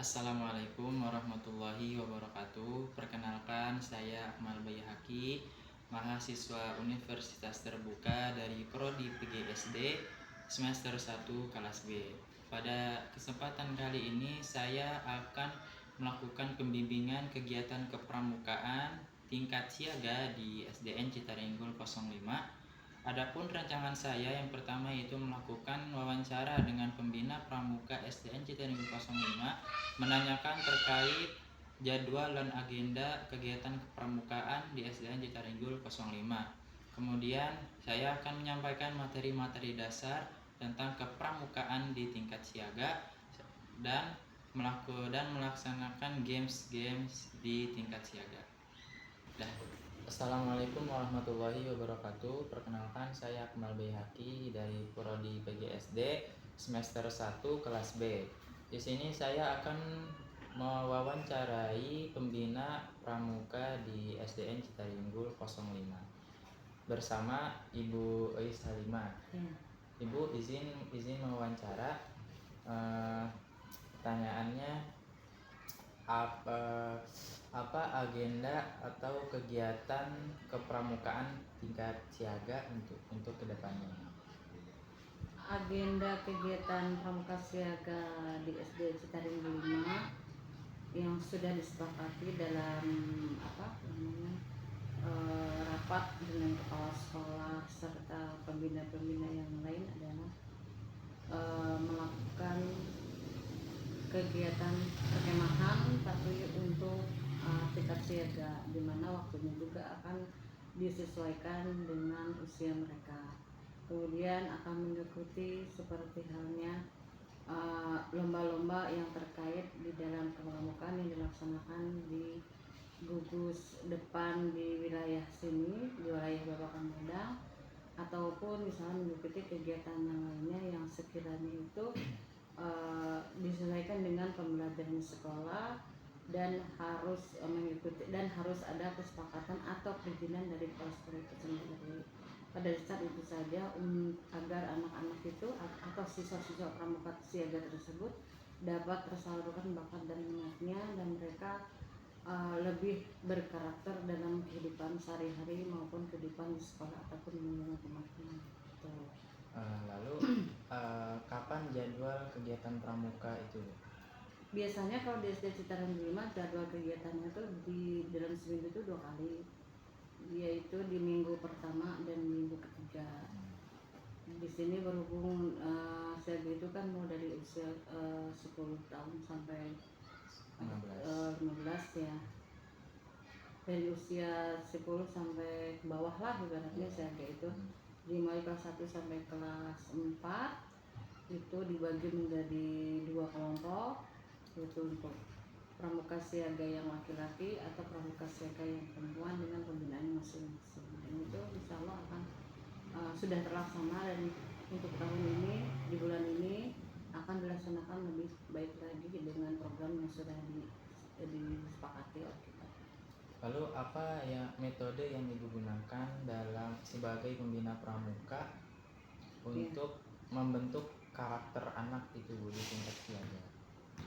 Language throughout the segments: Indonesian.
Assalamualaikum warahmatullahi wabarakatuh. Perkenalkan, saya Akmal Bayhaqi, mahasiswa Universitas Terbuka dari Prodi PGSD semester 1 kelas B. Pada kesempatan kali ini saya akan melakukan pembimbingan kegiatan kepramukaan tingkat siaga di SDN Citaringgul 05. Adapun rancangan saya yang pertama itu melakukan wawancara dengan pembina pramuka SDN Citaringgul 05, menanyakan terkait jadwal dan agenda kegiatan kepramukaan di SDN Citaringgul 05. Kemudian saya akan menyampaikan materi-materi dasar tentang kepramukaan di tingkat siaga dan melaksanakan games di tingkat siaga. Assalamualaikum warahmatullahi wabarakatuh. Perkenalkan, saya Akmal Bayhaqi dari Prodi PGSD semester 1 kelas B. Di sini saya akan mewawancarai pembina pramuka di SDN Citaringgul 05 bersama Ibu Eis Halimah. Ibu izin mewawancara. Pertanyaannya, apa agenda atau kegiatan kepramukaan tingkat siaga untuk kedepannya? Agenda kegiatan pramuka siaga di SD Citaringgul 5 yang sudah disepakati dalam rapat dengan kepala sekolah serta pembina-pembina yang lain adalah melakukan kegiatan perkemahan patroli untuk tingkat siaga, di mana waktunya juga akan disesuaikan dengan usia mereka. Kemudian akan mengikuti seperti halnya lomba-lomba yang terkait di dalam kepramukaan yang dilaksanakan di gugus depan di wilayah sini, di wilayah Babakan Padang, ataupun misalnya mengikuti kegiatan yang lainnya yang sekiranya itu disesuaikan dengan pembelajaran sekolah dan harus mengikuti dan harus ada kesepakatan atau perizinan dari kepala sekolah itu sendiri. Pada saat itu saja agar anak-anak itu atau siswa-siswa pramuka siaga tersebut dapat tersalurkan bakat dan minatnya dan mereka lebih berkarakter dalam kehidupan sehari-hari maupun kehidupan di sekolah ataupun di lingkungan rumahnya. Lalu kapan jadwal kegiatan pramuka itu? Biasanya kalau di SD Citaringgul 5 jadwal kegiatannya itu di dalam seminggu itu 2 kali, yaitu di minggu pertama dan minggu ketiga. Di sini berhubung saya itu kan mau dari usia 10 tahun sampai 15 ya. Dari usia 10 sampai ke bawah lah ibaratnya siaga itu. Dimulai kelas 1 sampai kelas 4 itu dibagi menjadi 2 kelompok, yaitu untuk pramuka siaga yang laki-laki atau pramuka siaga yang perempuan dengan pembinaan masing-masing. Dan itu insya Allah akan sudah terlaksana, dan untuk tahun ini di bulan ini akan dilaksanakan lebih baik lagi dengan program yang sudah disepakati oleh kita. Lalu apa ya metode yang Ibu gunakan dalam sebagai pembina pramuka untuk membentuk karakter anak itu di tingkat siaga?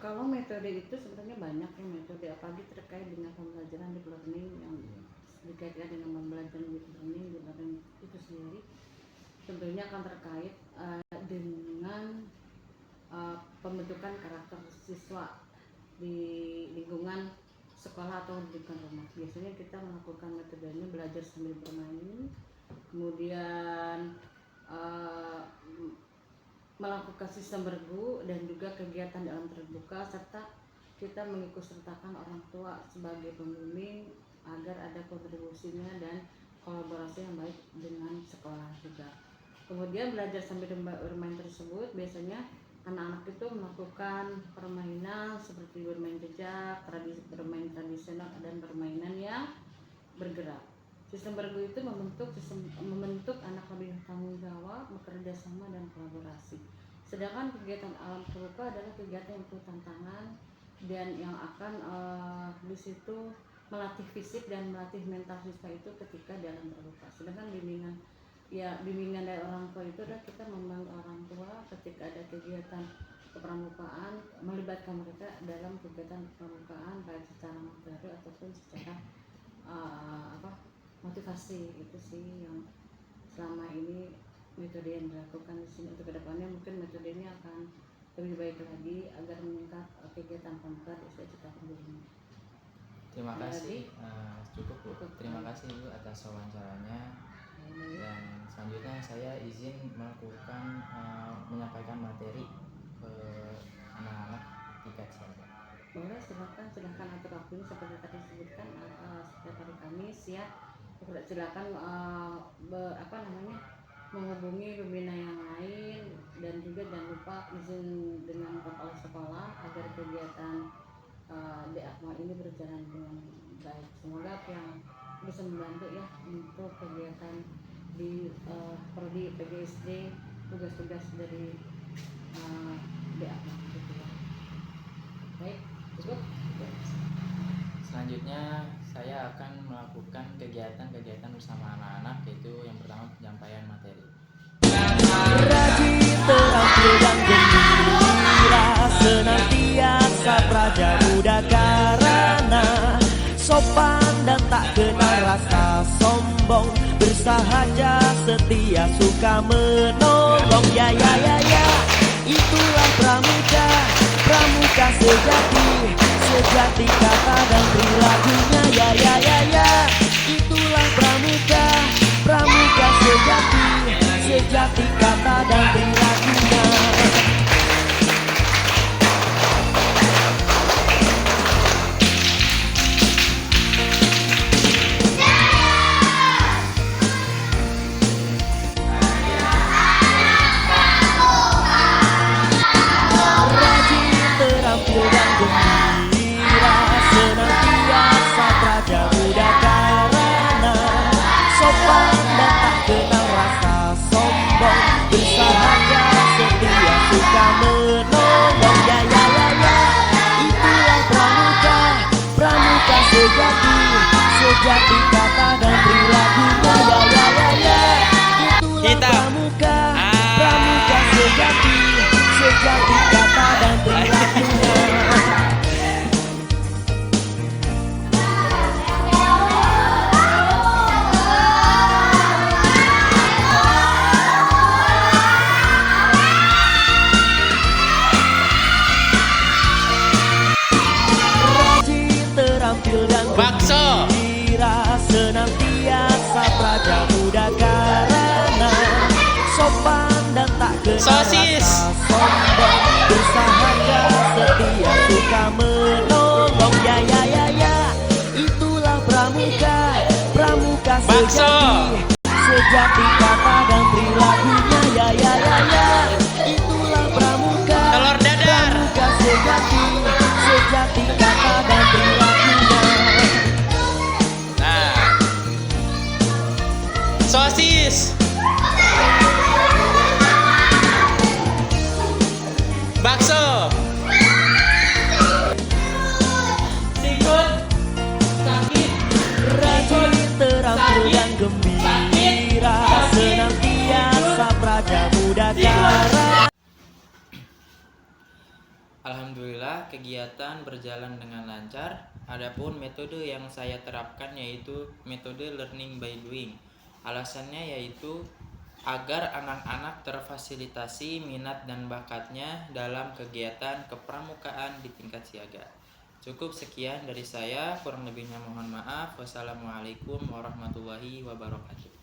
Kalau metode itu sebenarnya banyak ya metode, apalagi terkait dengan pembelajaran deep learning yang dikaitkan dengan pembelajaran deep learning itu sendiri. Tentunya akan terkait dengan pembentukan karakter siswa di lingkungan sekolah atau lingkungan rumah. Biasanya kita melakukan metodenya belajar sambil bermain, kemudian melakukan sistem bergu dan juga kegiatan dalam terbuka, serta kita mengikut sertakan orang tua sebagai pembimbing agar ada kontribusinya dan kolaborasi yang baik dengan sekolah juga. Kemudian belajar sambil bermain tersebut biasanya anak-anak itu melakukan permainan seperti bermain jejak, bermain tradisional dan permainan yang bergerak. Sistem bergu itu membentuk anak lebih tanggung jawab, bekerja sama dan kolaborasi. Sedangkan kegiatan alam terbuka adalah kegiatan yang penuh tantangan dan yang akan di situ melatih fisik dan melatih mental siswa itu ketika dalam terbuka. Sedangkan bimbingan dari orang tua itu adalah kita membantu orang tua ketika ada kegiatan kepramukaan, melibatkan melibatkan mereka dalam kegiatan pramukaan baik secara materi ataupun secara motivasi. Itu sih yang selama ini metode yang dilakukan di sini. Untuk kedepannya mungkin metode ini akan lebih baik lagi agar meningkat kegiatan pramuka di usia cita perguruan. Terima kasih. Cukup Bu. Terima kasih Bu atas wawancaranya. Dan selanjutnya saya izin melakukan menyampaikan materi ke anak-anak tingkat siaga. Boleh, silahkan atur waktunya seperti tadi disebutkan. Setiap hari Kamis ya, silakan menghubungi pembina yang lain, dan juga jangan lupa izin dengan kepala sekolah agar kegiatan di Akmal ini berjalan dengan baik. Semoga yang bisa membantu ya untuk kegiatan di prodi PGSD, tugas-tugas dari di Akmal gitu ya. Baik, cukup. Selanjutnya saya akan melakukan kegiatan-kegiatan bersama anak-anak, yaitu yang pertama penyampaian materi. Rajin, terampil dan gembira, senantiasa praja muda karana, sopan dan tak kenal rasa sombong, bersahaja setia suka menolong. Ya ya ya ya, itulah pramuka, pramuka sejati, sejati kata dan perilakunya. Ya ya ya ya, itulah pramuka, pramuka sejati, sejati kata dan perilakunya. Rajin, terampil dan gembira, senantiasa praja muda karana, sopan dan tak kenal rasa sombong, bersahaja setia suka menolong. Ya ya ya ya, itulah pramuka, pramuka sejati, sejati kata dan perilakunya. Ya ya ya ya, itulah pramuka, pramuka sejati, sejati kata dan perilakunya. Rajin, terampil dan gembira, senantiasa praja muda karana, sopan dan tak kenal rasa sombong, bersahaja setia suka menolong. Ya ya ya ya, itulah pramuka, pramuka sejati, sejati kata dan perilakunya. Ya ya ya ya, itulah pramuka, pramuka sejati, sejati kata dan perilakunya. Sosis, bakso, Rajin, terampil dan gembira, senantiasa praja muda karana. Alhamdulillah kegiatan berjalan dengan lancar. Adapun metode yang saya terapkan yaitu metode learning by doing. Alasannya yaitu agar anak-anak terfasilitasi minat dan bakatnya dalam kegiatan kepramukaan di tingkat siaga. Cukup sekian dari saya, kurang lebihnya mohon maaf. Wassalamualaikum warahmatullahi wabarakatuh.